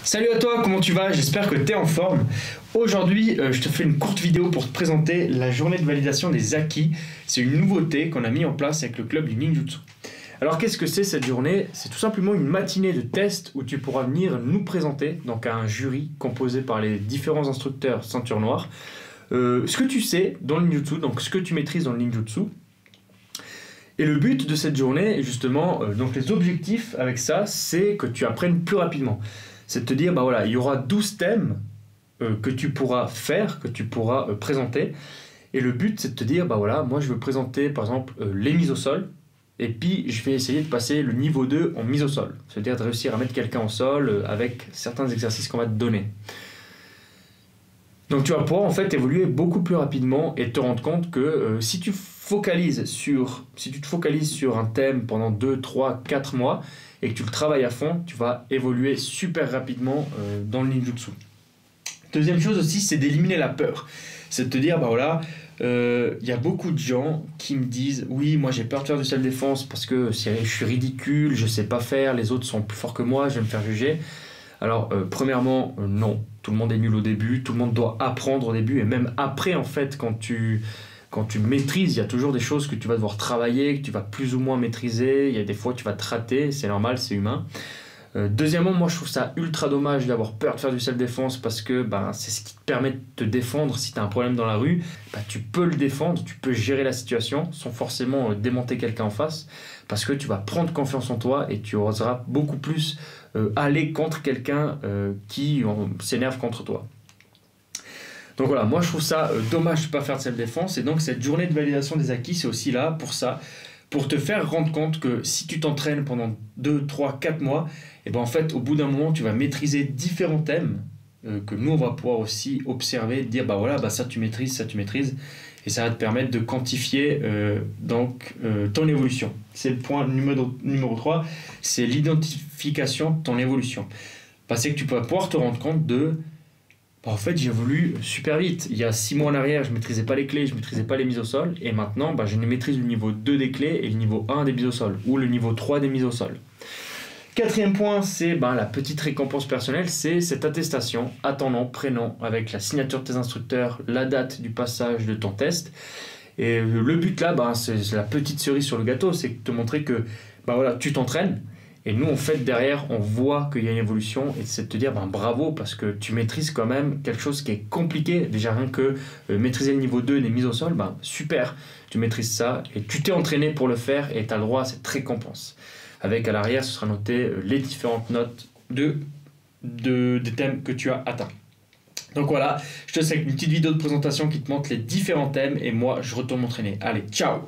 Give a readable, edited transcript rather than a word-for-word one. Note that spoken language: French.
Salut à toi, comment tu vas? J'espère que tu es en forme. Aujourd'hui, je te fais une courte vidéo pour te présenter la journée de validation des acquis. C'est une nouveauté qu'on a mis en place avec le club du Ninjutsu. Alors qu'est-ce que c'est cette journée? C'est tout simplement une matinée de test où tu pourras venir nous présenter, donc à un jury composé par les différents instructeurs ceinture noire, ce que tu sais dans le Ninjutsu, donc ce que tu maîtrises dans le Ninjutsu. Et le but de cette journée, justement, donc les objectifs avec ça, c'est que tu apprennes plus rapidement. C'est de te dire, bah voilà, il y aura 12 thèmes que tu pourras faire, que tu pourras présenter. Et le but, c'est de te dire, bah voilà, moi je veux présenter par exemple les mises au sol. Et puis je vais essayer de passer le niveau 2 en mise au sol. C'est-à-dire de réussir à mettre quelqu'un au sol avec certains exercices qu'on va te donner. Donc tu vas pouvoir en fait évoluer beaucoup plus rapidement et te rendre compte que si tu te focalises sur un thème pendant 2, 3, 4 mois et que tu le travailles à fond, tu vas évoluer super rapidement dans le ninjutsu. Deuxième chose aussi, c'est d'éliminer la peur. C'est de te dire, bah voilà, y a beaucoup de gens qui me disent, oui, moi j'ai peur de faire du self-défense parce que je suis ridicule, je sais pas faire, les autres sont plus forts que moi, je vais me faire juger. Alors, premièrement, non, tout le monde est nul au début, tout le monde doit apprendre au début, et même après, en fait, quand tu maîtrises, il y a toujours des choses que tu vas devoir travailler, que tu vas plus ou moins maîtriser, il y a des fois tu vas te rater, c'est normal, c'est humain. Deuxièmement, moi je trouve ça ultra dommage d'avoir peur de faire du self-défense parce que c'est ce qui te permet de te défendre. Si tu as un problème dans la rue, tu peux le défendre, tu peux gérer la situation sans forcément démonter quelqu'un en face parce que tu vas prendre confiance en toi et tu oseras beaucoup plus aller contre quelqu'un qui s'énerve contre toi. Donc voilà, moi je trouve ça dommage de ne pas faire de self-défense et donc cette journée de validation des acquis c'est aussi là pour ça, pour te faire rendre compte que si tu t'entraînes pendant 2, 3, 4 mois, et ben en fait au bout d'un moment tu vas maîtriser différents thèmes que nous on va pouvoir aussi observer, dire bah voilà, ça tu maîtrises, et ça va te permettre de quantifier ton évolution. C'est le point numéro 3, c'est l'identification de ton évolution. C'est que tu vas pouvoir te rendre compte de en fait, j'évolue super vite. Il y a 6 mois en arrière, je ne maîtrisais pas les clés, je ne maîtrisais pas les mises au sol. Et maintenant, je maîtrise le niveau 2 des clés et le niveau 1 des mises au sol. Ou le niveau 3 des mises au sol. Quatrième point, c'est la petite récompense personnelle. C'est cette attestation à ton nom, prénom, avec la signature de tes instructeurs, la date du passage de ton test. Et le but là, c'est la petite cerise sur le gâteau. C'est de te montrer que tu t'entraînes. Et nous, en fait, derrière, on voit qu'il y a une évolution et c'est de te dire bravo parce que tu maîtrises quand même quelque chose qui est compliqué. Déjà, rien que maîtriser le niveau 2 des mises au sol, super, tu maîtrises ça et tu t'es entraîné pour le faire et tu as le droit à cette récompense. Avec à l'arrière, ce sera noté les différentes notes des thèmes que tu as atteints. Donc voilà, je te laisse avec une petite vidéo de présentation qui te montre les différents thèmes et moi, je retourne m'entraîner. Allez, ciao!